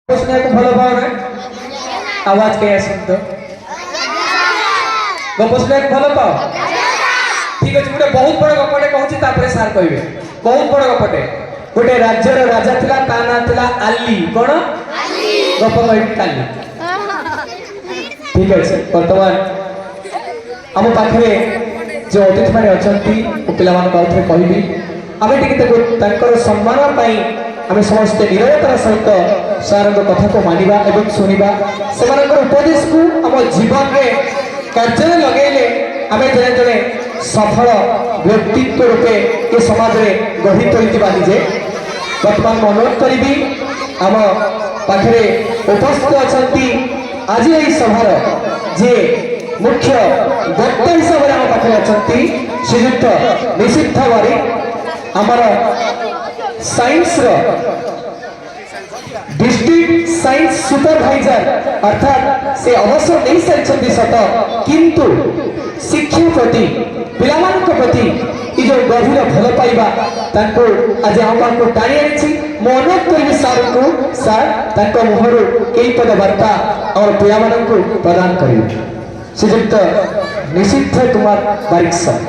सुनने को भलो भाव ना आवाज के सुन तो गप सुनने को भलो पाओ ठीक अछि गुटे बहुत बड़ गपटे कहूची तापरे सार कहबे बहुत बड़ गपटे गुटे राज्यर राजा थिला ता ना थिला आली कोन आली गप कहबी काली ठीक अछि वर्तमान हम पाखरे जो अतिथि माने अछंती ओ पिला मान कहथे कहबी आमे टिके तांकर सम्मान पई आमे समस्त निरवतार सहित सारंग कथा को मानिबा एवं सुनिबा सेमानकर उपदेश को हम जीवन रे कार्य लगेले आमे जने जने सफल व्यक्तित्व रूपे के समाज रे गढ़ी तोलिबा निजे वर्तमान अनुरोध करिबी हम पाखरे उपस्थित अछंती आज एई सभार जे मुख्य वक्ता हिसाब रे हम पाखरे अछंती श्रीयुक्त निषिद्ध वारी हमारा साइंस डिस्ट्रिक्ट साइंस सुपरवाइजर अर्थात से अवसर नहीं सारी सत किंतु शिक्षा प्रति पिलामान प्रति जो गभीर भल पाइबा ताको आज हम टाणी आनी मो अनुरोध करी सार को सार मुहर कई पद वार्ता और पिलामान प्रदान करेंगे श्रीयुक्त निषिद्ध कुमार बारिक सर।